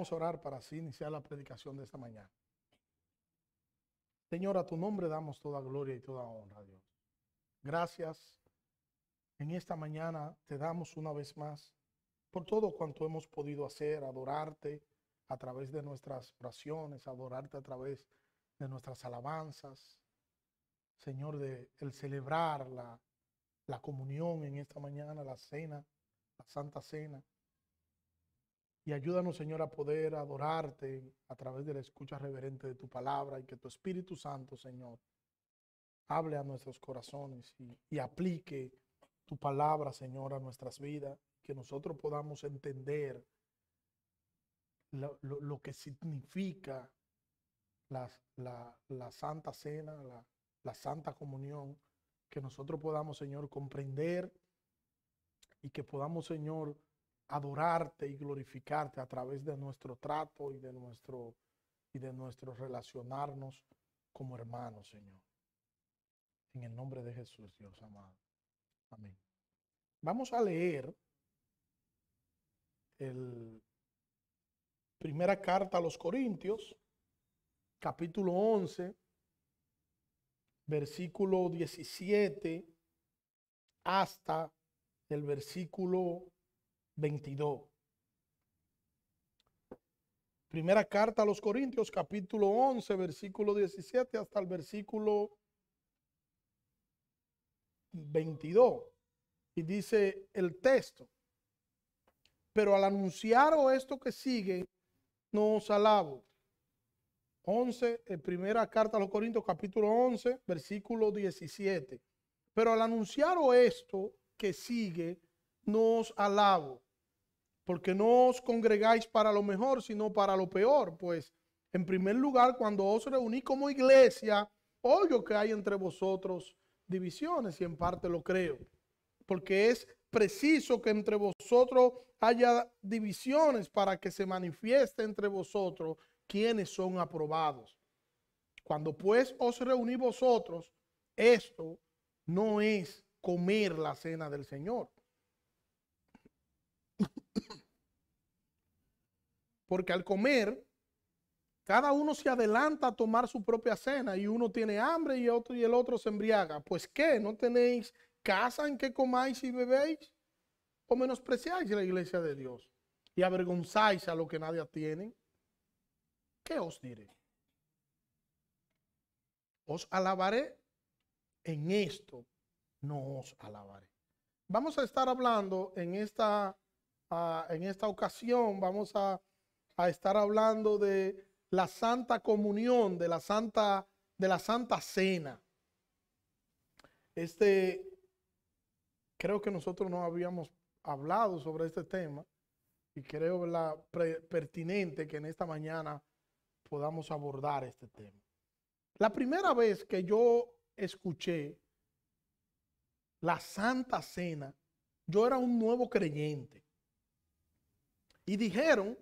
Vamos a orar para así iniciar la predicación de esta mañana. Señor, a tu nombre damos toda gloria y toda honra, Dios. Gracias. En esta mañana te damos una vez más por todo cuanto hemos podido hacer, adorarte a través de nuestras oraciones, adorarte a través de nuestras alabanzas. Señor, de el celebrar la comunión en esta mañana, la cena, la Santa Cena. Y ayúdanos, Señor, a poder adorarte a través de la escucha reverente de tu palabra y que tu Espíritu Santo, Señor, hable a nuestros corazones y aplique tu palabra, Señor, a nuestras vidas, que nosotros podamos entender lo que significa la Santa Cena, la Santa Comunión, que nosotros podamos, Señor, comprender y que podamos, Señor, adorarte y glorificarte a través de nuestro trato y de nuestro relacionarnos como hermanos, Señor. En el nombre de Jesús, Dios amado. Amén. Vamos a leer primera carta a los Corintios, capítulo 11, versículo 17 hasta el versículo 22. Primera carta a los Corintios, capítulo 11, versículo 17 hasta el versículo 22. Y dice el texto: pero al anunciaros esto que sigue, no os alabo. 11, primera carta a los Corintios, capítulo 11, versículo 17. Pero al anunciaros esto que sigue, no os alabo, porque no os congregáis para lo mejor, sino para lo peor. Pues, en primer lugar, cuando os reunís como iglesia, oigo que hay entre vosotros divisiones, y en parte lo creo, porque es preciso que entre vosotros haya divisiones para que se manifieste entre vosotros quienes son aprobados. Cuando pues os reunís vosotros, esto no es comer la cena del Señor. Porque al comer, cada uno se adelanta a tomar su propia cena, y uno tiene hambre y el otro se embriaga. Pues ¿qué? ¿No tenéis casa en que comáis y bebéis? ¿O menospreciáis la iglesia de Dios y avergonzáis a lo que nadie tiene? ¿Qué os diré? Os alabaré, en esto no os alabaré. Vamos a estar hablando en esta ocasión, vamos a estar hablando de la Santa Comunión, de la Santa Cena. Creo que nosotros no habíamos hablado sobre este tema, y creo pertinente que en esta mañana podamos abordar este tema. La primera vez que yo escuché la Santa Cena, yo era un nuevo creyente. Y dijeron,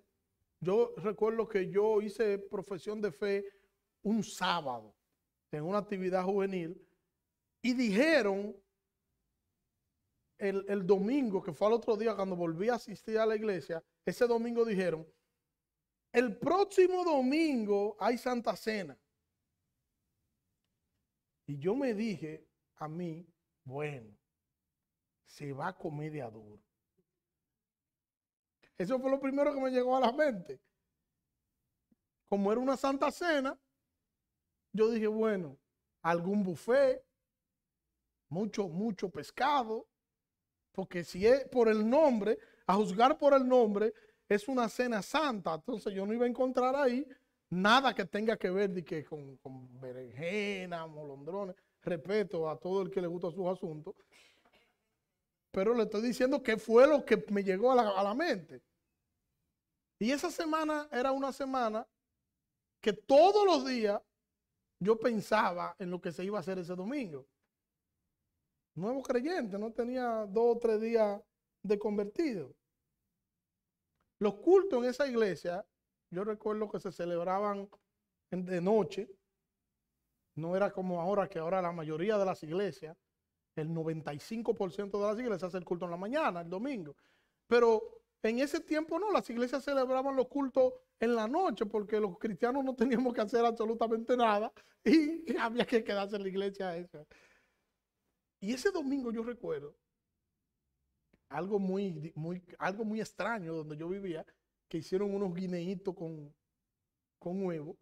yo recuerdo que yo hice profesión de fe un sábado en una actividad juvenil, y dijeron el domingo, que fue al otro día cuando volví a asistir a la iglesia, ese domingo dijeron: el próximo domingo hay Santa Cena. Y yo me dije a mí, bueno, se va a comer de duro. Eso fue lo primero que me llegó a la mente. Como era una Santa Cena, yo dije, bueno, algún buffet, mucho pescado, porque si es por el nombre, a juzgar por el nombre, es una cena santa. Entonces yo no iba a encontrar ahí nada que tenga que ver con berenjena, molondrones. Respeto a todo el que le gusta sus asuntos, pero le estoy diciendo que fue lo que me llegó a la mente. Y esa semana era una semana que todos los días yo pensaba en lo que se iba a hacer ese domingo. Nuevo creyente, no tenía 2 o 3 días de convertido. Los cultos en esa iglesia, yo recuerdo que se celebraban de noche. No era como ahora, que ahora la mayoría de las iglesias, el 95% de las iglesias hace el culto en la mañana, el domingo. Pero en ese tiempo no, las iglesias celebraban los cultos en la noche porque los cristianos no teníamos que hacer absolutamente nada y había que quedarse en la iglesia esa. Y ese domingo yo recuerdo algo algo muy extraño donde yo vivía, que hicieron unos guineitos con huevo.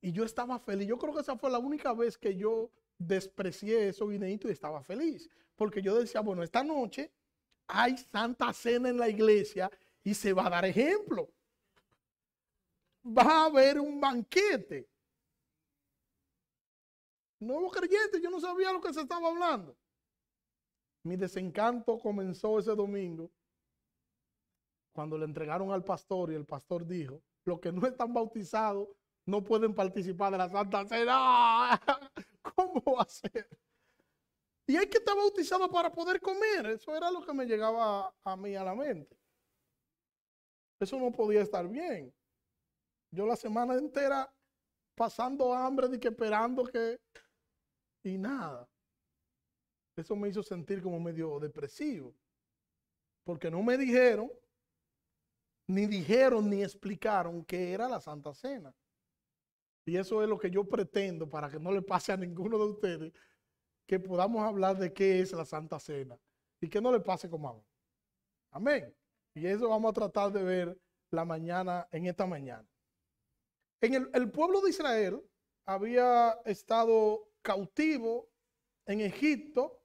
Y yo estaba feliz. Yo creo que esa fue la única vez que yo desprecié esos guineitos y estaba feliz. Porque yo decía, bueno, esta noche hay Santa Cena en la iglesia y se va a dar ejemplo. Va a haber un banquete. Nuevo creyente, yo no sabía lo que se estaba hablando. Mi desencanto comenzó ese domingo cuando le entregaron al pastor y el pastor dijo, los que no están bautizados no pueden participar de la Santa Cena. ¿Cómo va a ser? Y hay que estar bautizado para poder comer. Eso era lo que me llegaba a mí a la mente. Eso no podía estar bien. Yo la semana entera pasando hambre, de que esperando que... Y nada. Eso me hizo sentir como medio depresivo. Porque no me dijeron, ni explicaron qué era la Santa Cena. Y eso es lo que yo pretendo para que no le pase a ninguno de ustedes, que podamos hablar de qué es la Santa Cena y que no le pase como a mí. Amén. Y eso vamos a tratar de ver en esta mañana. El pueblo de Israel había estado cautivo en Egipto.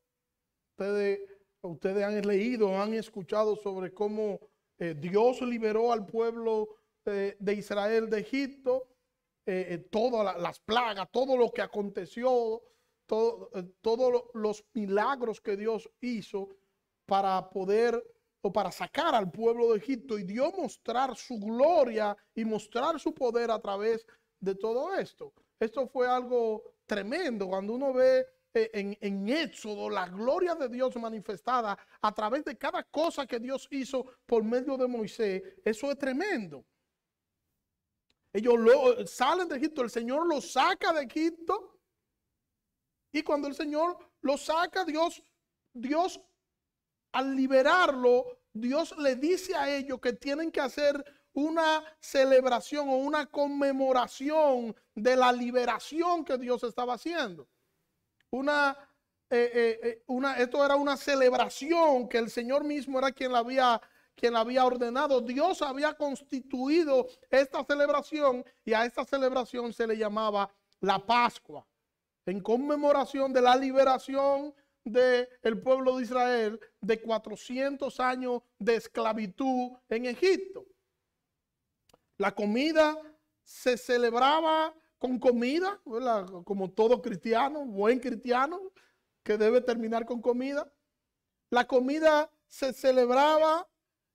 Ustedes han leído, han escuchado sobre cómo Dios liberó al pueblo de Israel de Egipto. Todas las plagas, todo lo que aconteció, todos los milagros que Dios hizo para poder o para sacar al pueblo de Egipto, y Dios mostrar su gloria y mostrar su poder a través de todo esto. Esto fue algo tremendo cuando uno ve en Éxodo la gloria de Dios manifestada a través de cada cosa que Dios hizo por medio de Moisés. Eso es tremendo. Ellos salen de Egipto, el Señor los saca de Egipto, y cuando el Señor los saca, Dios al liberarlo, Dios le dice a ellos que tienen que hacer una celebración o una conmemoración de la liberación que Dios estaba haciendo. Esto era una celebración que el Señor mismo era quien la había ordenado. Dios había constituido esta celebración, y a esta celebración se le llamaba la Pascua, en conmemoración de la liberación del pueblo de Israel de 400 años de esclavitud en Egipto. La comida se celebraba con comida, ¿verdad? Como todo cristiano, buen cristiano, que debe terminar con comida. La comida se celebraba,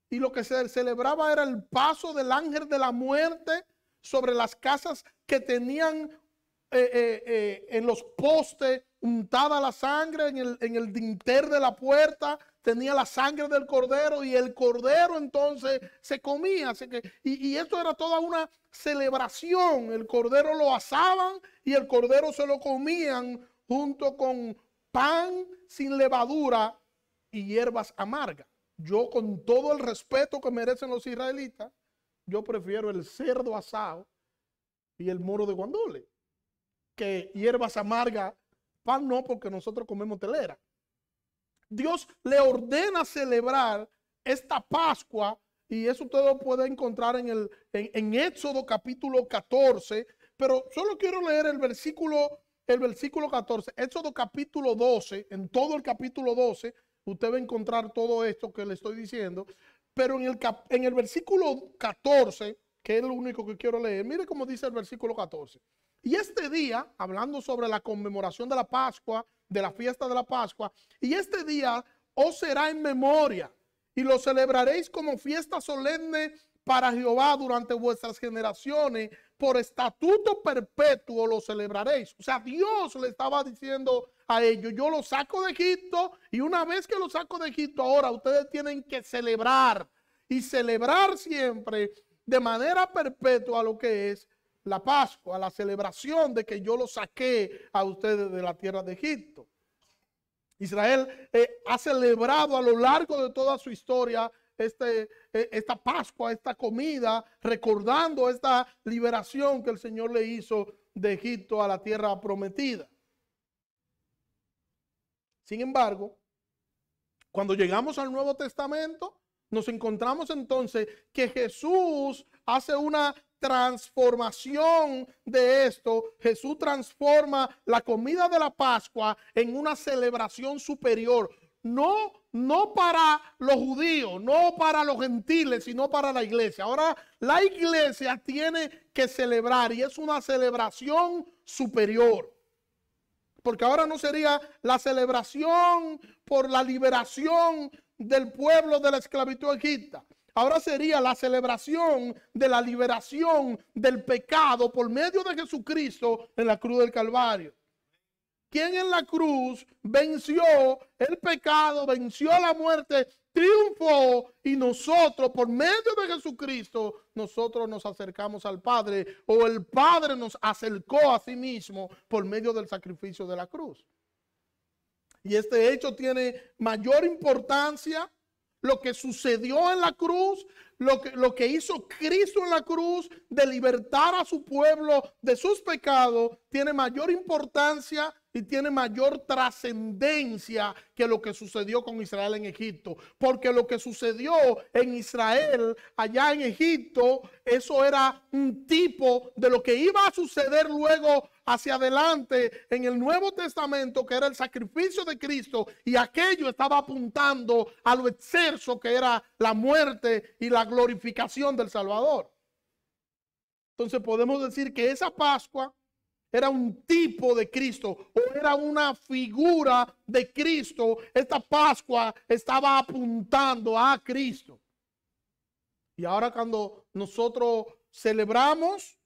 y lo que se celebraba era el paso del ángel de la muerte sobre las casas que tenían en los postes untada la sangre, en el dintel de la puerta tenía la sangre del cordero, y el cordero entonces se comía. Y esto era toda una celebración. El cordero lo asaban y el cordero se lo comían junto con pan sin levadura y hierbas amargas. Yo, con todo el respeto que merecen los israelitas, yo prefiero el cerdo asado y el moro de guandule que hierbas amargas. Pan no, porque nosotros comemos telera. Dios le ordena celebrar esta Pascua, y eso usted lo puede encontrar en Éxodo capítulo 14, pero solo quiero leer el versículo 14. Éxodo capítulo 12, en todo el capítulo 12, usted va a encontrar todo esto que le estoy diciendo, pero en el versículo 14, que es lo único que quiero leer, mire cómo dice el versículo 14. Y este día, hablando sobre la conmemoración de la Pascua, de la fiesta de la Pascua, y este día os será en memoria, y lo celebraréis como fiesta solemne para Jehová durante vuestras generaciones, por estatuto perpetuo lo celebraréis. O sea, Dios le estaba diciendo a ellos, yo lo saco de Egipto, y una vez que lo saco de Egipto, ahora ustedes tienen que celebrar, y celebrar siempre de manera perpetua lo que es la Pascua, la celebración de que yo lo saqué a ustedes de la tierra de Egipto. Israel ha celebrado a lo largo de toda su historia esta Pascua, esta comida, recordando esta liberación que el Señor le hizo de Egipto a la tierra prometida. Sin embargo, cuando llegamos al Nuevo Testamento, nos encontramos entonces que Jesús hace una transformación de esto. Jesús transforma la comida de la Pascua en una celebración superior. No para los judíos, no para los gentiles, sino para la iglesia. Ahora la iglesia tiene que celebrar y es una celebración superior. Porque ahora no sería la celebración por la liberación del pueblo de la esclavitud egipcia. Ahora sería la celebración de la liberación del pecado por medio de Jesucristo en la cruz del Calvario. Quien en la cruz venció el pecado, venció la muerte, triunfó, y nosotros por medio de Jesucristo, nosotros nos acercamos al Padre, o el Padre nos acercó a sí mismo por medio del sacrificio de la cruz. Y este hecho tiene mayor importancia. Lo que sucedió en la cruz, lo que hizo Cristo en la cruz de libertar a su pueblo de sus pecados, tiene mayor importancia y tiene mayor trascendencia que lo que sucedió con Israel en Egipto. Porque lo que sucedió en Israel, allá en Egipto, eso era un tipo de lo que iba a suceder luego hacia adelante en el Nuevo Testamento, que era el sacrificio de Cristo, y aquello estaba apuntando a lo excelso que era la muerte y la glorificación del Salvador. Entonces podemos decir que esa Pascua era un tipo de Cristo, o era una figura de Cristo. Esta Pascua estaba apuntando a Cristo. Y ahora cuando nosotros celebramos,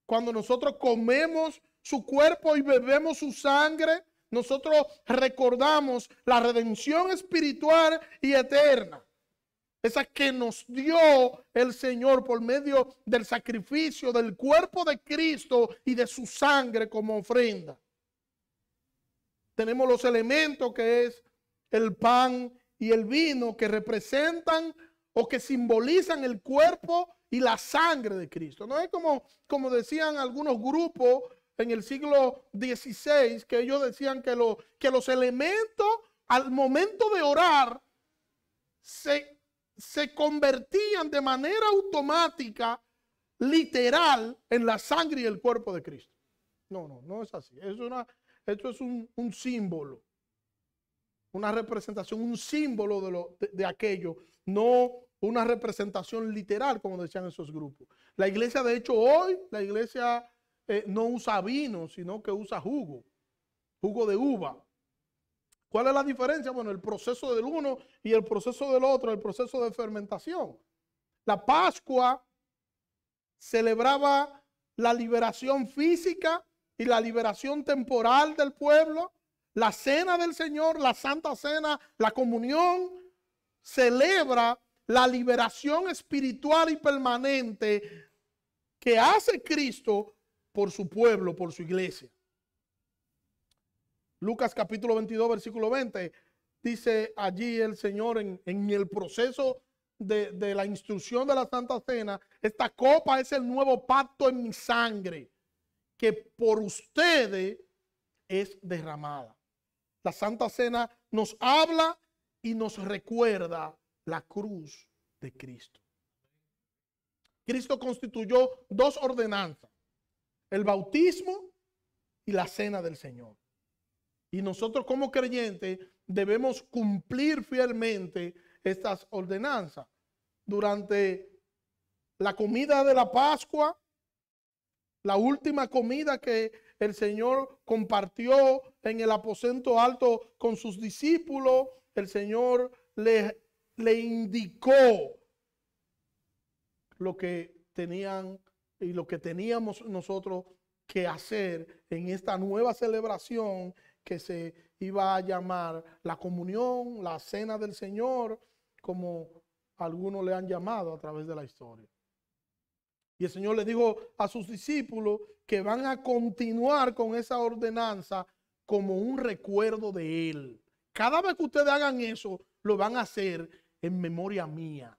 cuando nosotros comemos su cuerpo y bebemos su sangre, nosotros recordamos la redención espiritual y eterna. Esa que nos dio el Señor por medio del sacrificio del cuerpo de Cristo y de su sangre como ofrenda. Tenemos los elementos que es el pan y el vino, que representan o que simbolizan el cuerpo y la sangre de Cristo. No es como decían algunos grupos en el siglo XVI, que ellos decían que los elementos al momento de orar se convertían de manera automática, literal, en la sangre y el cuerpo de Cristo. No es así. Esto es un símbolo, una representación, un símbolo de aquello, no una representación literal, como decían esos grupos. La iglesia, de hecho, hoy, la iglesia no usa vino, sino que usa jugo de uva. ¿Cuál es la diferencia? Bueno, el proceso del uno y el proceso del otro, el proceso de fermentación. La Pascua celebraba la liberación física y la liberación temporal del pueblo. La cena del Señor, la Santa Cena, la comunión, celebra la liberación espiritual y permanente que hace Cristo por su pueblo, por su iglesia. Lucas capítulo 22, versículo 20, dice allí el Señor en el proceso de la instrucción de la Santa Cena: esta copa es el nuevo pacto en mi sangre, que por ustedes es derramada. La Santa Cena nos habla y nos recuerda la cruz de Cristo. Cristo constituyó dos ordenanzas: el bautismo y la cena del Señor. Y nosotros como creyentes debemos cumplir fielmente estas ordenanzas. Durante la comida de la Pascua, la última comida que el Señor compartió en el aposento alto con sus discípulos, el Señor le indicó lo que tenían y lo que teníamos nosotros que hacer en esta nueva celebración que se iba a llamar la comunión, la cena del Señor, como algunos le han llamado a través de la historia. Y el Señor le dijo a sus discípulos que van a continuar con esa ordenanza como un recuerdo de Él. Cada vez que ustedes hagan eso, lo van a hacer en memoria mía.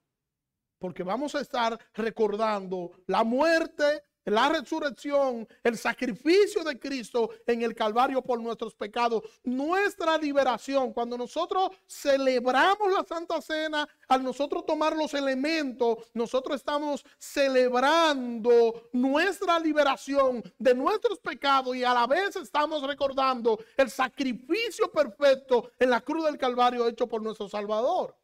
Porque vamos a estar recordando la muerte, la resurrección, el sacrificio de Cristo en el Calvario por nuestros pecados, nuestra liberación. Cuando nosotros celebramos la Santa Cena, al nosotros tomar los elementos, nosotros estamos celebrando nuestra liberación de nuestros pecados y a la vez estamos recordando el sacrificio perfecto en la cruz del Calvario hecho por nuestro Salvador.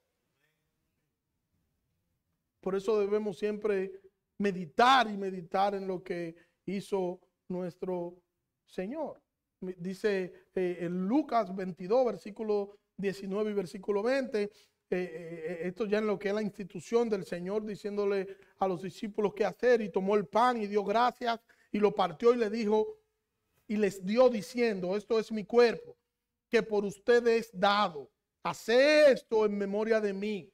Por eso debemos siempre meditar y meditar en lo que hizo nuestro Señor. Dice en Lucas 22, versículo 19 y versículo 20, esto ya en lo que es la institución del Señor, diciéndole a los discípulos qué hacer, y tomó el pan y dio gracias y lo partió y le dijo, y les dio diciendo, esto es mi cuerpo, que por ustedes es dado. Haced esto en memoria de mí.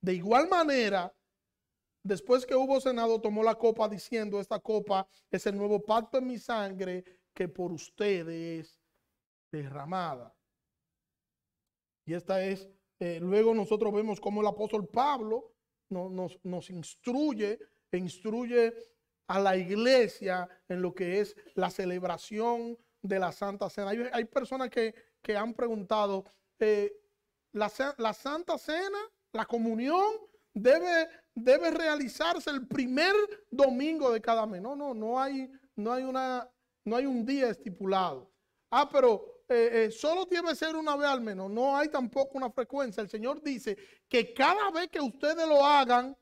De igual manera, después que hubo cenado, tomó la copa diciendo, esta copa es el nuevo pacto en mi sangre que por ustedes es derramada. Y esta es, luego nosotros vemos cómo el apóstol Pablo nos instruye a la iglesia en lo que es la celebración de la Santa Cena. Hay personas que han preguntado, la Santa Cena, la comunión, debe realizarse el primer domingo de cada mes. No hay un día estipulado. Pero solo debe ser una vez al menos. No hay tampoco una frecuencia. El Señor dice que cada vez que ustedes lo hagan,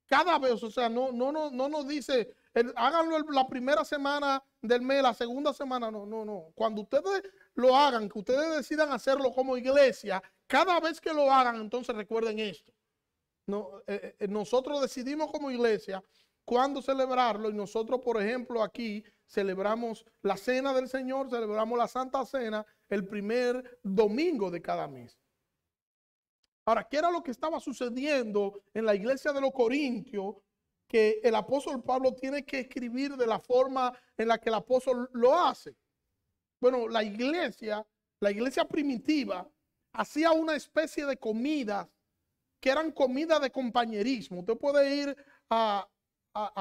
cada vez, o sea, no nos dice, háganlo la primera semana del mes, la segunda semana, no. Cuando ustedes lo hagan, que ustedes decidan hacerlo como iglesia, cada vez que lo hagan, entonces recuerden esto. Nosotros decidimos como iglesia cuándo celebrarlo y nosotros, por ejemplo, aquí celebramos la Cena del Señor, celebramos la Santa Cena el primer domingo de cada mes. Ahora, ¿qué era lo que estaba sucediendo en la iglesia de los Corintios? Que el apóstol Pablo tiene que escribir de la forma en la que el apóstol lo hace. Bueno, la iglesia primitiva hacía una especie de comidas que eran comidas de compañerismo. Usted puede ir a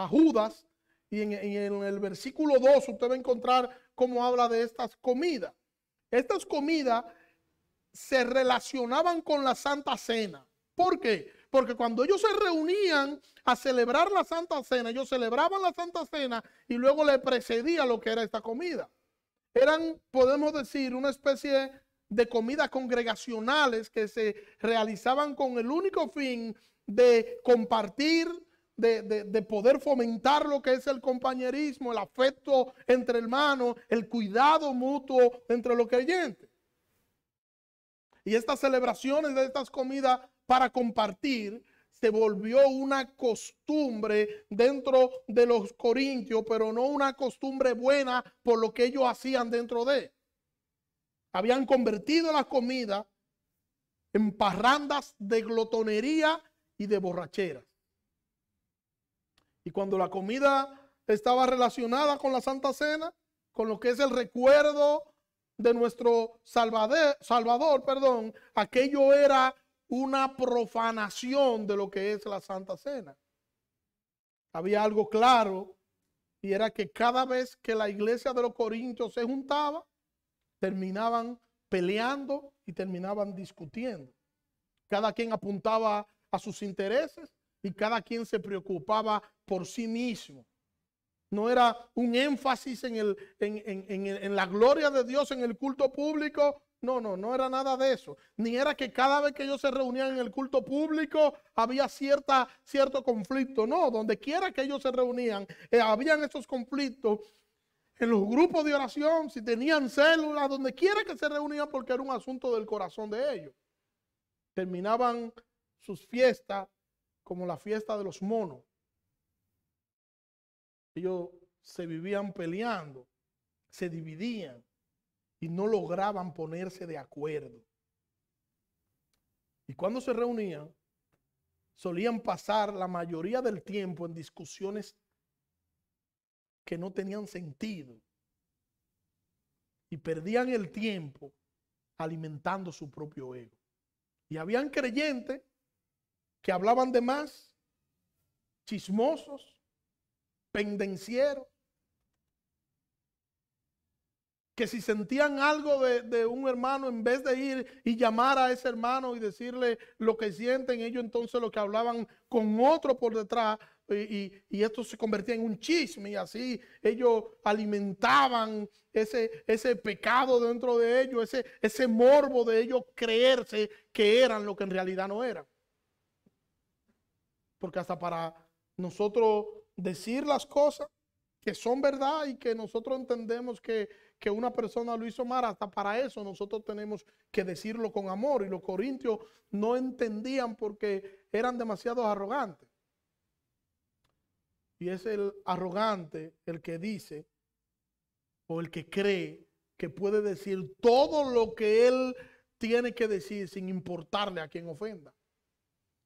Judas y en el versículo 2 usted va a encontrar cómo habla de estas comidas. Estas comidas se relacionaban con la Santa Cena. ¿Por qué? Porque cuando ellos se reunían a celebrar la Santa Cena, ellos celebraban la Santa Cena y luego le precedía lo que era esta comida. Eran, podemos decir, una especie de comidas congregacionales que se realizaban con el único fin de compartir, de poder fomentar lo que es el compañerismo, el afecto entre hermanos, el cuidado mutuo entre los creyentes. Y estas celebraciones de estas comidas para compartir se volvió una costumbre dentro de los corintios, pero no una costumbre buena por lo que ellos hacían dentro de. Habían convertido la comida en parrandas de glotonería y de borracheras. Y cuando la comida estaba relacionada con la Santa Cena, con lo que es el recuerdo de nuestro Salvador, aquello era una profanación de lo que es la Santa Cena. Había algo claro y era que cada vez que la iglesia de los Corintios se juntaba, terminaban peleando y terminaban discutiendo. Cada quien apuntaba a sus intereses y cada quien se preocupaba por sí mismo. No era un énfasis en la gloria de Dios en el culto público. No era nada de eso. Ni era que cada vez que ellos se reunían en el culto público había cierto conflicto. No, donde quiera que ellos se reunían, habían esos conflictos. En los grupos de oración, si tenían células, donde quiera que se reunían, porque era un asunto del corazón de ellos. Terminaban sus fiestas como la fiesta de los monos. Ellos se vivían peleando, se dividían y no lograban ponerse de acuerdo. Y cuando se reunían, solían pasar la mayoría del tiempo en discusiones que no tenían sentido y perdían el tiempo alimentando su propio ego. Y habían creyentes que hablaban de más, chismosos, pendencieros, que si sentían algo de un hermano, en vez de ir y llamar a ese hermano y decirle lo que sienten, ellos entonces lo que hablaban con otro por detrás, y esto se convertía en un chisme, y así ellos alimentaban ese pecado dentro de ellos, ese morbo de ellos creerse que eran lo que en realidad no eran. Porque hasta para nosotros decir las cosas que son verdad y que nosotros entendemos que una persona lo hizo mal, hasta para eso nosotros tenemos que decirlo con amor. Y los corintios no entendían porque eran demasiado arrogantes. Y es el arrogante el que dice o el que cree que puede decir todo lo que él tiene que decir sin importarle a quien ofenda.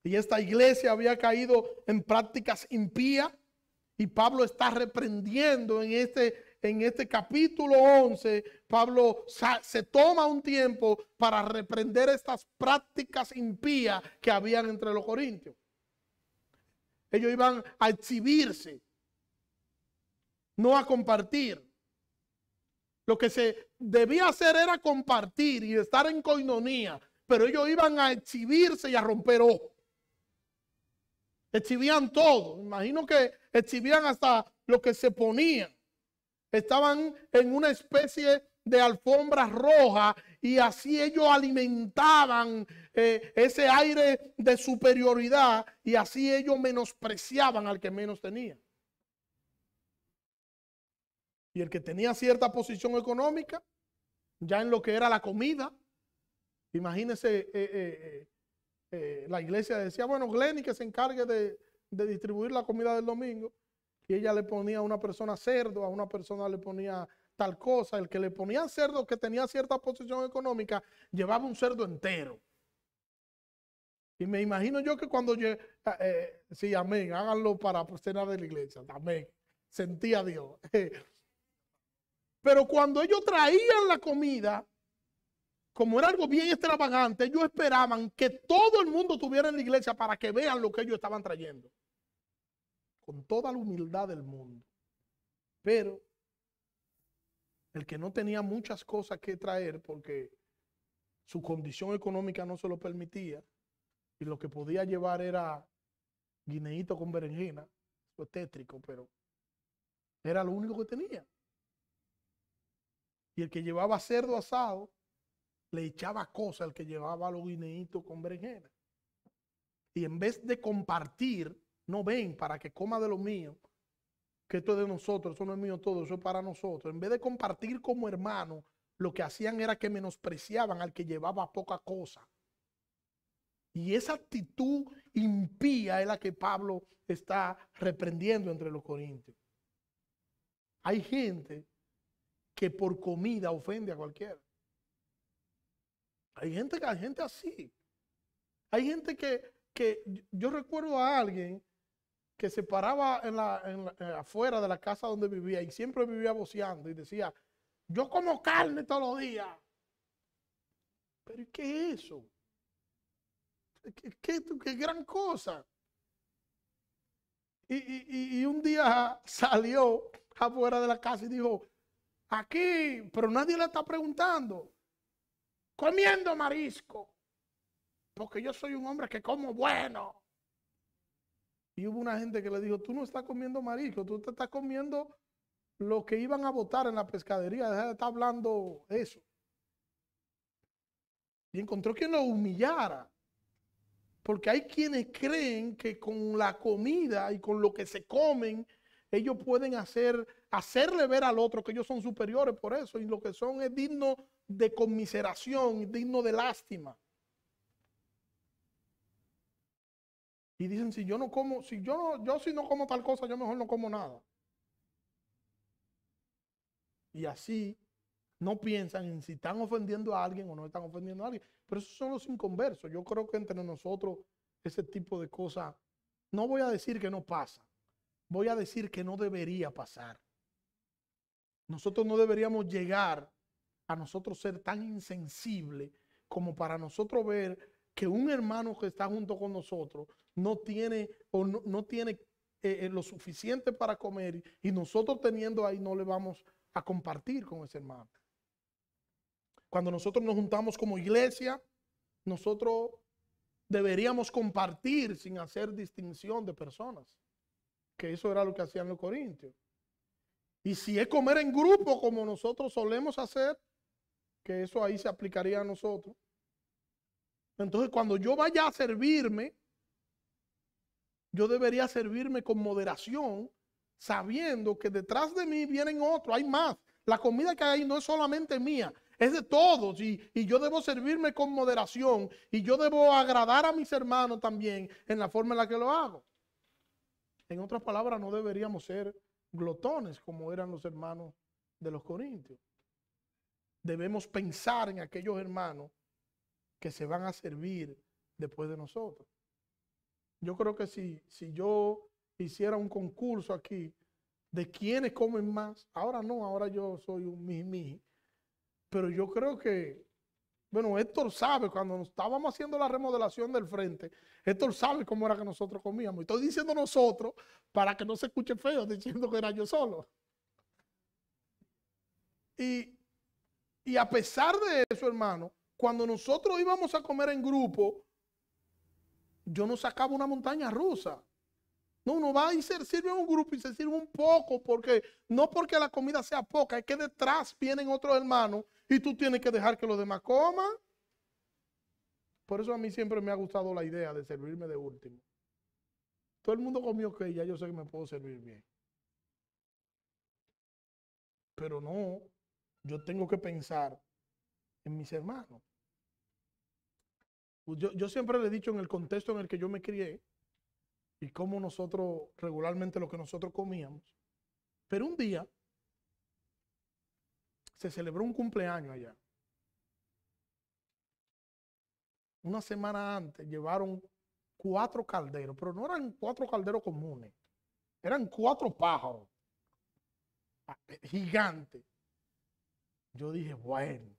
Y esta iglesia había caído en prácticas impías, y Pablo está reprendiendo en este capítulo 11. Pablo se toma un tiempo para reprender estas prácticas impías que habían entre los corintios. Ellos iban a exhibirse, no a compartir. Lo que se debía hacer era compartir y estar en coinonía, pero ellos iban a exhibirse y a romper ojos. Exhibían todo. Imagino que exhibían hasta lo que se ponían. Estaban en una especie de alfombra roja, y así ellos alimentaban ese aire de superioridad, y así ellos menospreciaban al que menos tenía. Y el que tenía cierta posición económica, ya en lo que era la comida, imagínense, la iglesia decía, bueno, Glenny que se encargue de distribuir la comida del domingo, y ella le ponía a una persona cerdo, a una persona le ponía tal cosa. El que le ponía cerdo, que tenía cierta posición económica, llevaba un cerdo entero. Y me imagino yo que cuando sí, amén, háganlo para cenar de la iglesia, amén, sentía Dios. Pero cuando ellos traían la comida, como era algo bien extravagante, ellos esperaban que todo el mundo estuviera en la iglesia para que vean lo que ellos estaban trayendo. Con toda la humildad del mundo. Pero el que no tenía muchas cosas que traer porque su condición económica no se lo permitía, y lo que podía llevar era guineíto con berenjena, fue tétrico, pero era lo único que tenía. Y el que llevaba cerdo asado, le echaba cosas al que llevaba los guineitos con berenjena. Y en vez de compartir, no ven para que coma de lo mío, que esto es de nosotros, eso no es mío todo, eso es para nosotros. En vez de compartir como hermanos, lo que hacían era que menospreciaban al que llevaba poca cosa. Y esa actitud impía es la que Pablo está reprendiendo entre los corintios. Hay gente que por comida ofende a cualquiera. Hay gente así. Hay gente que yo recuerdo a alguien que se paraba afuera de la casa donde vivía, y siempre vivía voceando y decía, yo como carne todos los días. ¿Pero qué es eso? ¿Qué gran cosa? Y un día salió afuera de la casa y dijo, aquí, pero nadie le está preguntando, comiendo marisco, porque yo soy un hombre que como bueno. Y hubo una gente que le dijo, tú no estás comiendo marisco, tú te estás comiendo lo que iban a botar en la pescadería, deja de estar hablando eso. Y encontró quien lo humillara. Porque hay quienes creen que con la comida y con lo que se comen, ellos pueden hacerle ver al otro que ellos son superiores por eso, y lo que son es digno de conmiseración, digno de lástima. Y dicen, si yo no como, si no como tal cosa, yo mejor no como nada. Y así no piensan en si están ofendiendo a alguien o no están ofendiendo a alguien. Pero esos son los inconversos. Yo creo que entre nosotros ese tipo de cosas, no voy a decir que no pasa, voy a decir que no debería pasar. Nosotros no deberíamos llegar a nosotros ser tan insensibles como para nosotros ver que un hermano que está junto con nosotros no tiene o no tiene lo suficiente para comer y nosotros teniendo ahí no le vamos a compartir con ese hermano. Cuando nosotros nos juntamos como iglesia, nosotros deberíamos compartir sin hacer distinción de personas, que eso era lo que hacían los corintios. Y si es comer en grupo como nosotros solemos hacer, que eso ahí se aplicaría a nosotros. Entonces, cuando yo vaya a servirme, yo debería servirme con moderación, sabiendo que detrás de mí vienen otros, hay más. La comida que hay ahí no es solamente mía, es de todos y yo debo servirme con moderación y yo debo agradar a mis hermanos también en la forma en la que lo hago. En otras palabras, no deberíamos ser glotones como eran los hermanos de los corintios. Debemos pensar en aquellos hermanos que se van a servir después de nosotros. Yo creo que si yo hiciera un concurso aquí de quiénes comen más, ahora no, ahora yo soy un miji, pero yo creo que, bueno, Héctor sabe, cuando estábamos haciendo la remodelación del frente, Héctor sabe cómo era que nosotros comíamos. Estoy diciendo nosotros para que no se escuche feo diciendo que era yo solo. Y a pesar de eso, hermano, cuando nosotros íbamos a comer en grupo, yo no sacaba una montaña rusa. No, uno va y se sirve en un grupo y se sirve un poco, porque no porque la comida sea poca, es que detrás vienen otros hermanos y tú tienes que dejar que los demás coman. Por eso a mí siempre me ha gustado la idea de servirme de último. Todo el mundo comió que ya yo sé que me puedo servir bien. Pero no, yo tengo que pensar en mis hermanos. Yo siempre le he dicho en el contexto en el que yo me crié y cómo nosotros, regularmente lo que nosotros comíamos. Pero un día se celebró un cumpleaños allá. Una semana antes llevaron 4 calderos, pero no eran 4 calderos comunes, eran 4 pájaros gigantes. Yo dije, bueno,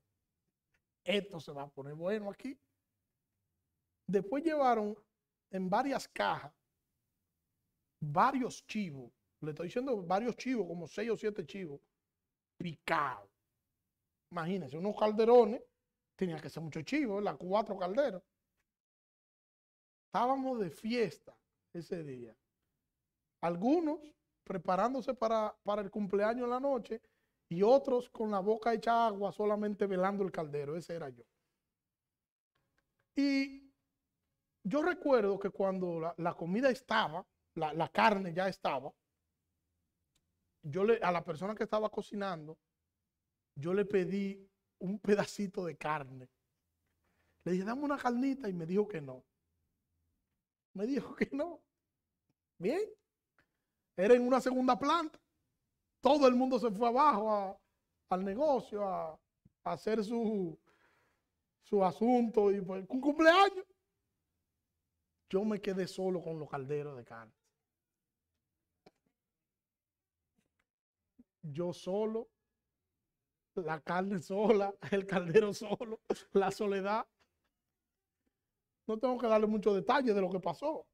esto se va a poner bueno aquí. Después llevaron en varias cajas varios chivos. Le estoy diciendo varios chivos, como 6 o 7 chivos picados. Imagínense, unos calderones, tenía que ser muchos chivos, las 4 calderos. Estábamos de fiesta ese día. Algunos preparándose para el cumpleaños en la noche y otros con la boca hecha agua solamente velando el caldero. Ese era yo. Y yo recuerdo que cuando la comida estaba, la carne ya estaba, a la persona que estaba cocinando, yo le pedí un pedacito de carne. Le dije, dame una carnita y me dijo que no. Me dijo que no. Bien. Era en una segunda planta. Todo el mundo se fue abajo al negocio a hacer su asunto y pues un cumpleaños. Yo me quedé solo con los calderos de carne. Yo solo, la carne sola, el caldero solo, la soledad. No tengo que darle muchos detalles de lo que pasó.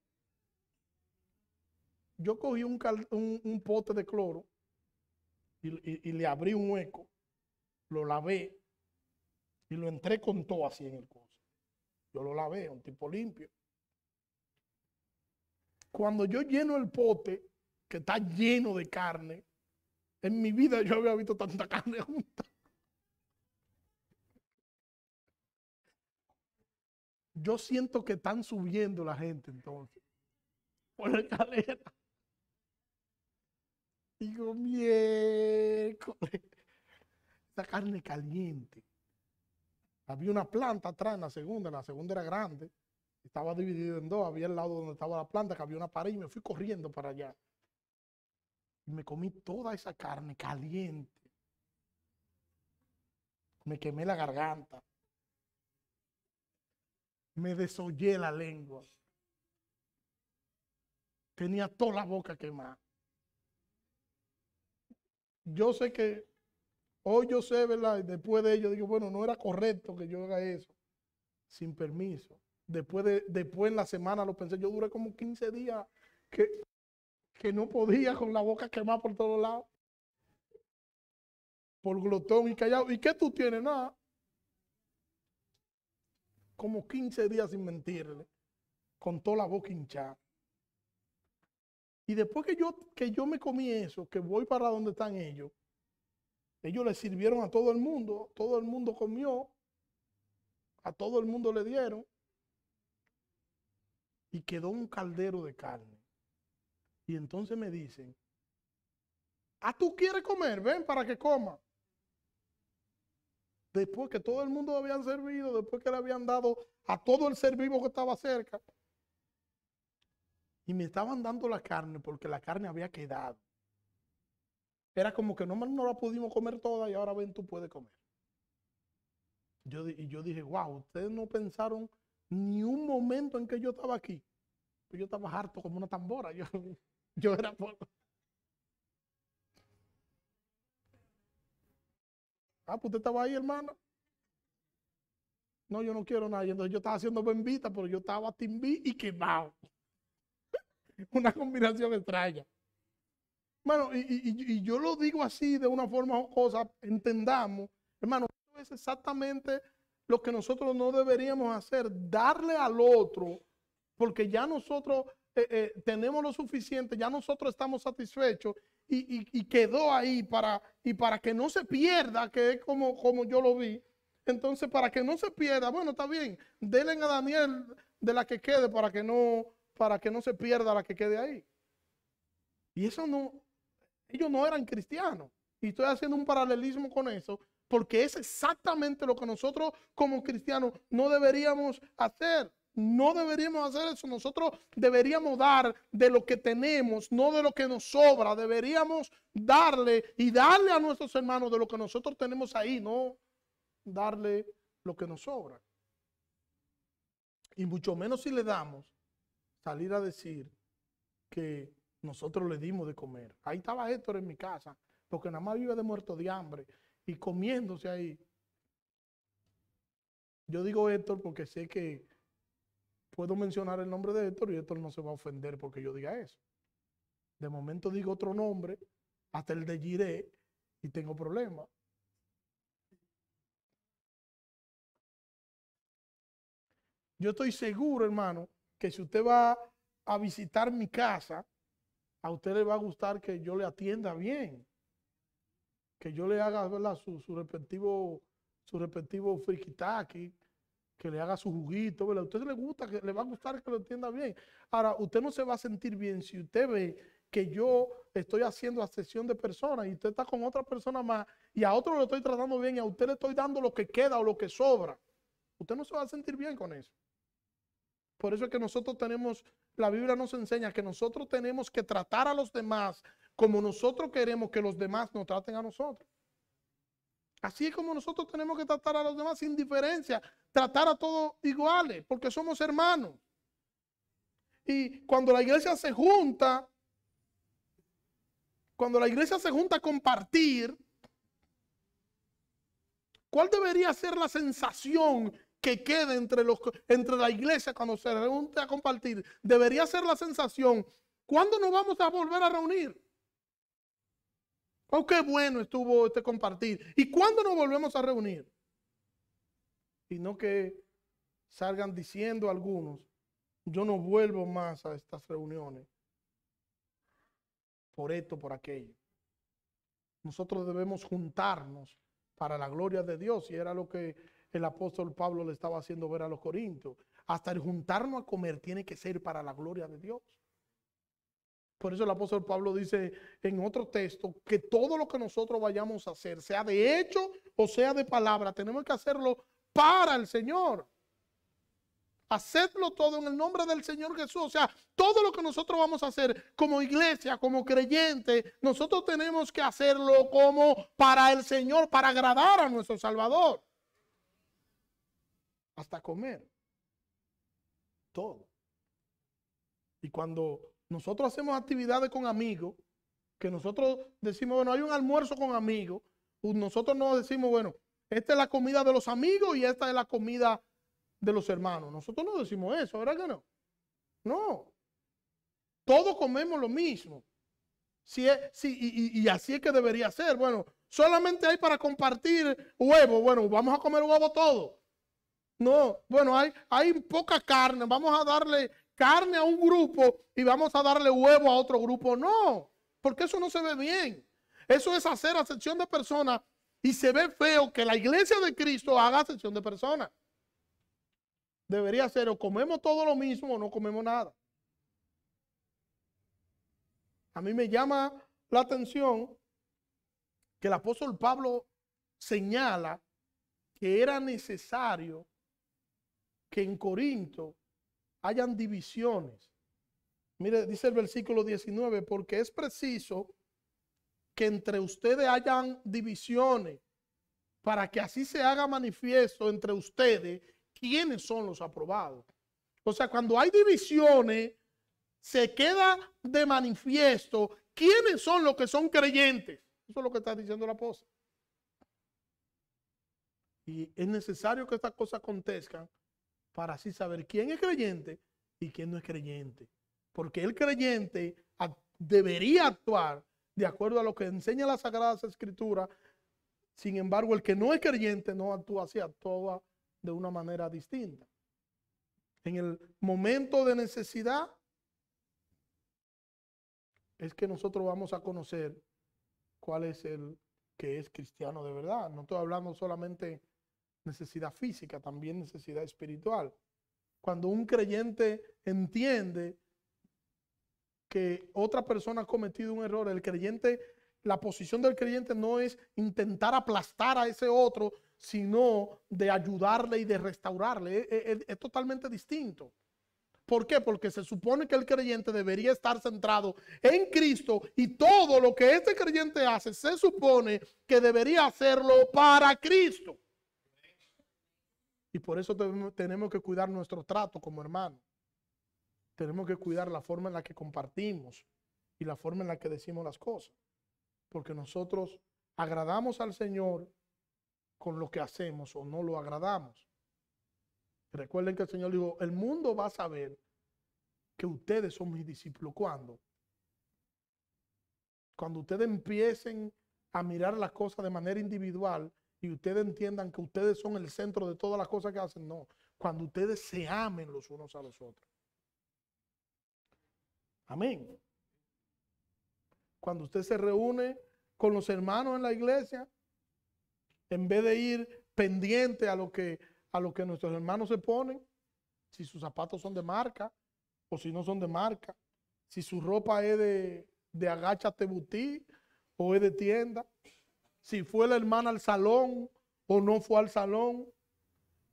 Yo cogí un pote de cloro y le abrí un hueco, lo lavé y lo entré con todo así en el coso. Yo lo lavé, un tipo limpio. Cuando yo lleno el pote, que está lleno de carne, en mi vida yo había visto tanta carne junta. Yo siento que están subiendo la gente entonces por la escalera. Digo, miércoles, esa carne caliente. Había una planta atrás en la segunda era grande, estaba dividido en dos, había el lado donde estaba la planta, que había una pared y me fui corriendo para allá. Y me comí toda esa carne caliente. Me quemé la garganta. Me desollé la lengua. Tenía toda la boca quemada. Yo sé que, hoy yo sé, ¿verdad? Después de ello digo, bueno, no era correcto que yo haga eso sin permiso. Después en la semana lo pensé. Yo duré como 15 días que no podía, con la boca quemada por todos lados. Por glotón y callado. ¿Y qué tú tienes? Nada. Como 15 días sin mentirle. Con toda la boca hinchada. Y después que yo me comí eso, que voy para donde están ellos les sirvieron a todo el mundo comió, a todo el mundo le dieron, y quedó un caldero de carne. Y entonces me dicen, ¿tú quieres comer? Ven para que coma. Después que todo el mundo habían servido, después que le habían dado a todo el ser vivo que estaba cerca, y me estaban dando la carne porque la carne había quedado. Era como que no la pudimos comer toda y ahora ven, tú puedes comer. Yo dije, wow, ustedes no pensaron ni un momento en que yo estaba aquí. Yo estaba harto como una tambora. Yo era por... Pues usted estaba ahí, hermano. No, yo no quiero nada. Y entonces yo estaba haciendo bembita, pero yo estaba timbí y quemado. Una combinación extraña. Bueno, y yo lo digo así de una forma jocosa, entendamos, hermano, esto es exactamente lo que nosotros no deberíamos hacer, darle al otro, porque ya nosotros tenemos lo suficiente, ya nosotros estamos satisfechos y quedó ahí para que no se pierda, que es como yo lo vi. Entonces, para que no se pierda, bueno, está bien, denle a Daniel de la que quede para que no se pierda la que quede ahí. Y eso no, ellos no eran cristianos. Y estoy haciendo un paralelismo con eso, porque es exactamente lo que nosotros como cristianos no deberíamos hacer. No deberíamos hacer eso. Nosotros deberíamos dar de lo que tenemos, no de lo que nos sobra. Deberíamos darle a nuestros hermanos de lo que nosotros tenemos ahí, no darle lo que nos sobra. Y mucho menos si le damos, salir a decir que nosotros le dimos de comer. Ahí estaba Héctor en mi casa, porque nada más vive de muerto de hambre y comiéndose ahí. Yo digo Héctor porque sé que puedo mencionar el nombre de Héctor y Héctor no se va a ofender porque yo diga eso. De momento digo otro nombre, hasta el de Giré, y tengo problemas. Yo estoy seguro, hermano, que si usted va a visitar mi casa, a usted le va a gustar que yo le atienda bien, que yo le haga, ¿verdad?, su respectivo frikitaki, que le haga su juguito, ¿verdad? A usted le gusta, que le va a gustar que lo atienda bien. Ahora, usted no se va a sentir bien si usted ve que yo estoy haciendo accesión de personas y usted está con otra persona más y a otro lo estoy tratando bien y a usted le estoy dando lo que queda o lo que sobra. Usted no se va a sentir bien con eso. Por eso es que nosotros tenemos, la Biblia nos enseña que nosotros tenemos que tratar a los demás como nosotros queremos que los demás nos traten a nosotros. Así es como nosotros tenemos que tratar a los demás sin diferencia, tratar a todos iguales, porque somos hermanos. Y cuando la iglesia se junta a compartir, ¿cuál debería ser la sensación que quede entre la iglesia cuando se reúne a compartir? Debería ser la sensación, ¿cuándo nos vamos a volver a reunir? Oh, qué bueno estuvo este compartir. ¿Y cuándo nos volvemos a reunir? Y no que salgan diciendo algunos, yo no vuelvo más a estas reuniones por esto, por aquello. Nosotros debemos juntarnos para la gloria de Dios, y era lo que el apóstol Pablo le estaba haciendo ver a los corintios. Hasta el juntarnos a comer tiene que ser para la gloria de Dios. Por eso el apóstol Pablo dice en otro texto que todo lo que nosotros vayamos a hacer, sea de hecho o sea de palabra, tenemos que hacerlo para el Señor. Hacedlo todo en el nombre del Señor Jesús. O sea, todo lo que nosotros vamos a hacer como iglesia, como creyente, nosotros tenemos que hacerlo como para el Señor, para agradar a nuestro Salvador. Hasta comer. Todo. Y cuando nosotros hacemos actividades con amigos, que nosotros decimos, bueno, hay un almuerzo con amigos, nosotros no decimos, bueno, esta es la comida de los amigos y esta es la comida de los hermanos. Nosotros no decimos eso, ¿verdad que no? No. Todos comemos lo mismo. Y así es que debería ser. Bueno, solamente hay para compartir huevo. Bueno, vamos a comer huevo todos. No, bueno, hay poca carne. Vamos a darle carne a un grupo y vamos a darle huevo a otro grupo. No, porque eso no se ve bien. Eso es hacer acepción de personas y se ve feo que la iglesia de Cristo haga acepción de personas. Debería ser o comemos todo lo mismo o no comemos nada. A mí me llama la atención que el apóstol Pablo señala que era necesario que en Corinto hayan divisiones. Mire, dice el versículo 19, porque es preciso que entre ustedes hayan divisiones para que así se haga manifiesto entre ustedes quiénes son los aprobados. O sea, cuando hay divisiones, se queda de manifiesto quiénes son los que son creyentes. Eso es lo que está diciendo el apóstol. Y es necesario que estas cosas acontezcan para así saber quién es creyente y quién no es creyente. Porque el creyente debería actuar de acuerdo a lo que enseña las Sagradas Escrituras. Sin embargo, el que no es creyente no actúa así, actúa de una manera distinta. En el momento de necesidad es que nosotros vamos a conocer cuál es el que es cristiano de verdad. No estoy hablando solamente necesidad física, también necesidad espiritual. Cuando un creyente entiende que otra persona ha cometido un error, el creyente, la posición del creyente no es intentar aplastar a ese otro, sino de ayudarle y de restaurarle. Es totalmente distinto. ¿Por qué? Porque se supone que el creyente debería estar centrado en Cristo y todo lo que este creyente hace se supone que debería hacerlo para Cristo. Y por eso tenemos que cuidar nuestro trato como hermanos. Tenemos que cuidar la forma en la que compartimos y la forma en la que decimos las cosas. Porque nosotros agradamos al Señor con lo que hacemos o no lo agradamos. Recuerden que el Señor dijo, el mundo va a saber que ustedes son mis discípulos. ¿Cuándo? Cuando ustedes empiecen a mirar las cosas de manera individual y ustedes entiendan que ustedes son el centro de todas las cosas que hacen. No, cuando ustedes se amen los unos a los otros. Amén. Cuando usted se reúne con los hermanos en la iglesia, en vez de ir pendiente a lo que nuestros hermanos se ponen, si sus zapatos son de marca o si no son de marca, si su ropa es de agáchate butí o es de tienda, si fue la hermana al salón o no fue al salón,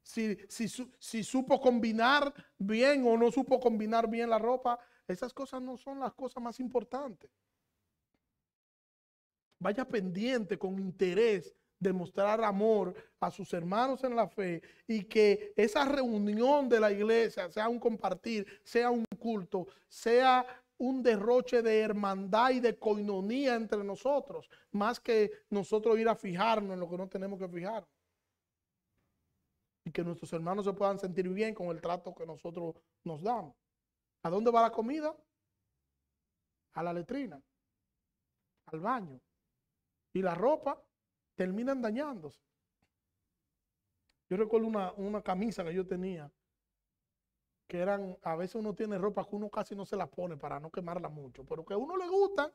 si supo combinar bien o no supo combinar bien la ropa. Esas cosas no son las cosas más importantes. Vaya pendiente con interés de mostrar amor a sus hermanos en la fe y que esa reunión de la iglesia sea un compartir, sea un culto, sea un derroche de hermandad y de coinonía entre nosotros, más que nosotros ir a fijarnos en lo que no tenemos que fijarnos. Y que nuestros hermanos se puedan sentir bien con el trato que nosotros nos damos. ¿A dónde va la comida? A la letrina, al baño. Y la ropa terminan dañándose. Yo recuerdo una camisa que yo tenía, que eran, a veces uno tiene ropa que uno casi no se la pone para no quemarla mucho, pero que a uno le gusta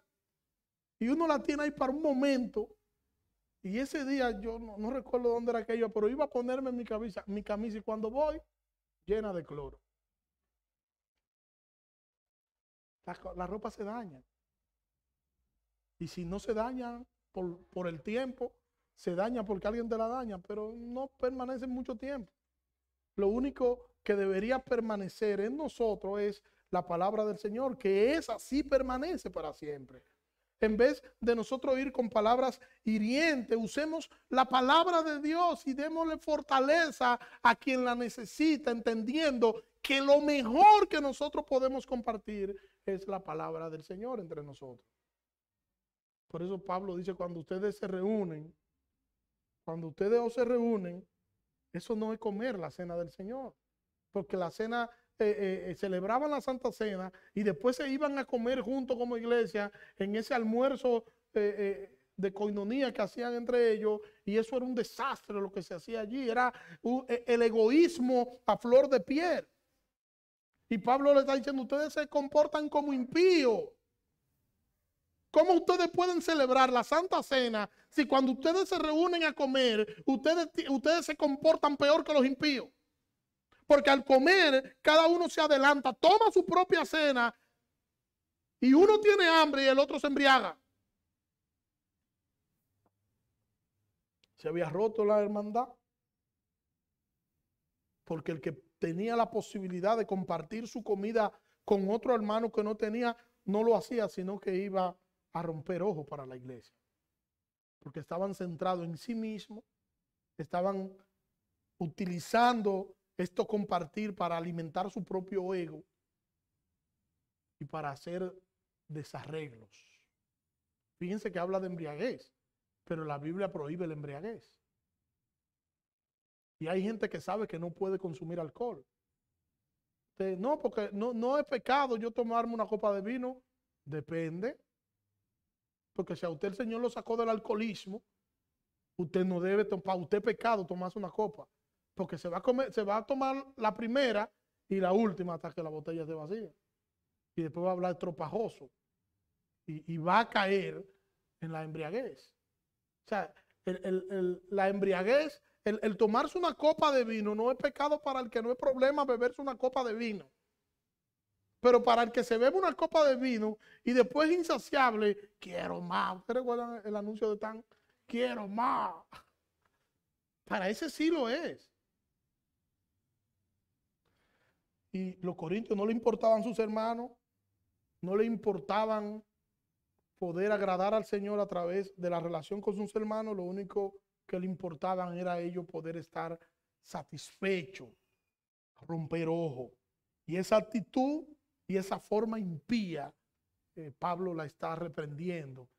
y uno la tiene ahí para un momento. Y ese día yo no recuerdo dónde era aquello, pero iba a ponerme mi camisa y cuando voy, llena de cloro. La ropa se daña. Y si no se daña por el tiempo, se daña porque alguien te la daña, pero no permanece mucho tiempo. Lo único que debería permanecer en nosotros es la palabra del Señor, que esa sí permanece para siempre. En vez de nosotros ir con palabras hirientes, usemos la palabra de Dios y démosle fortaleza a quien la necesita, entendiendo que lo mejor que nosotros podemos compartir es la palabra del Señor entre nosotros. Por eso Pablo dice, cuando ustedes se reúnen, Eso no es comer la cena del Señor. Porque la cena, celebraban la Santa Cena y después se iban a comer juntos como iglesia en ese almuerzo de coinonía que hacían entre ellos, y eso era un desastre lo que se hacía allí. Era el egoísmo a flor de piel. Y Pablo le está diciendo, ustedes se comportan como impíos. ¿Cómo ustedes pueden celebrar la Santa Cena si cuando ustedes se reúnen a comer, ustedes se comportan peor que los impíos? Porque al comer, cada uno se adelanta, toma su propia cena y uno tiene hambre y el otro se embriaga. Se había roto la hermandad. Porque el que tenía la posibilidad de compartir su comida con otro hermano que no tenía, no lo hacía, sino que iba a romper ojos para la iglesia. Porque estaban centrados en sí mismos, estaban utilizando esto compartir para alimentar su propio ego y para hacer desarreglos. Fíjense que habla de embriaguez, pero la Biblia prohíbe la embriaguez. Y hay gente que sabe que no puede consumir alcohol. No, porque no es pecado yo tomarme una copa de vino. Depende. Porque si a usted el Señor lo sacó del alcoholismo, usted no debe, para usted es pecado tomarse una copa. Porque se va a tomar la primera y la última hasta que la botella se vacíe. Y después va a hablar tropajoso. Y va a caer en la embriaguez. O sea, la embriaguez, el tomarse una copa de vino no es pecado para el que no es problema beberse una copa de vino. Pero para el que se bebe una copa de vino y después insaciable, quiero más. ¿Ustedes recuerdan el anuncio de Tan? Quiero más. Para ese sí lo es. Y los corintios no le importaban sus hermanos, no le importaban poder agradar al Señor a través de la relación con sus hermanos. Lo único que le importaban era a ellos poder estar satisfechos, romper ojo. Y esa actitud y esa forma impía, Pablo la está reprendiendo.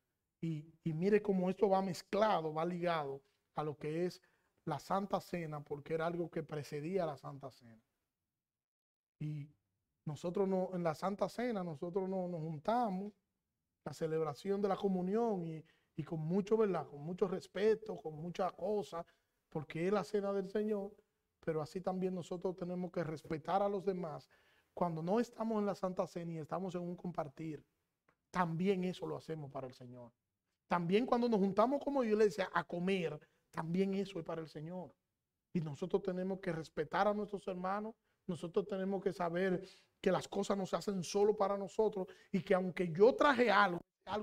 Y mire cómo esto va mezclado, va ligado a lo que es la Santa Cena, porque era algo que precedía a la Santa Cena. Y nosotros en la Santa Cena, nosotros nos juntamos, la celebración de la comunión y con mucho, ¿verdad? Con mucho respeto, con muchas cosas, porque es la cena del Señor, pero así también nosotros tenemos que respetar a los demás. Cuando no estamos en la Santa Cena y estamos en un compartir, también eso lo hacemos para el Señor. También cuando nos juntamos como iglesia a comer, también eso es para el Señor. Y nosotros tenemos que respetar a nuestros hermanos. Nosotros tenemos que saber que las cosas no se hacen solo para nosotros y que aunque yo traje algo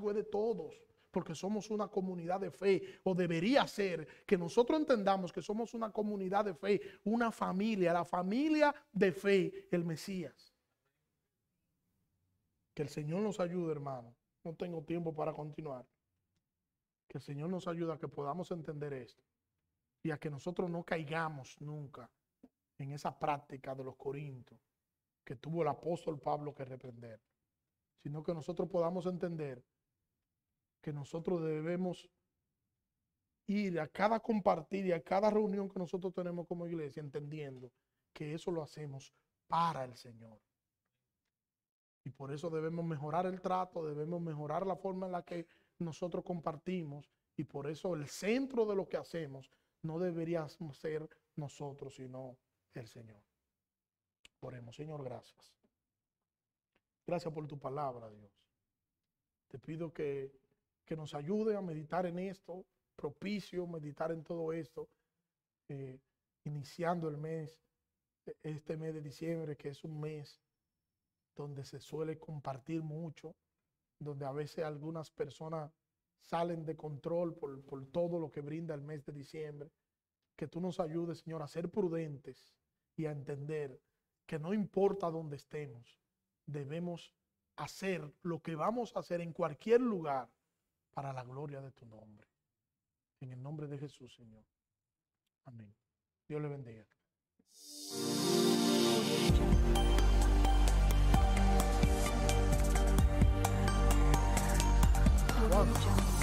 es de todos, porque somos una comunidad de fe, o debería ser que nosotros entendamos que somos una comunidad de fe, una familia, la familia de fe, el Mesías. Que el Señor nos ayude, hermano. No tengo tiempo para continuar. Que el Señor nos ayude a que podamos entender esto y a que nosotros no caigamos nunca en esa práctica de los corintios que tuvo el apóstol Pablo que reprender, sino que nosotros podamos entender que nosotros debemos ir a cada compartir y a cada reunión que nosotros tenemos como iglesia, entendiendo que eso lo hacemos para el Señor. Y por eso debemos mejorar el trato, debemos mejorar la forma en la que nosotros compartimos, y por eso el centro de lo que hacemos no deberíamos ser nosotros, sino el Señor. Oremos. Señor, gracias. Gracias por tu palabra, Dios. Te pido que nos ayude a meditar en esto, propicio meditar en todo esto, iniciando el mes, este mes de diciembre, que es un mes donde se suele compartir mucho, donde a veces algunas personas salen de control por todo lo que brinda el mes de diciembre. Que tú nos ayudes, Señor, a ser prudentes y a entender que no importa dónde estemos, debemos hacer lo que vamos a hacer en cualquier lugar para la gloria de tu nombre. En el nombre de Jesús, Señor. Amén. Dios le bendiga. Wow.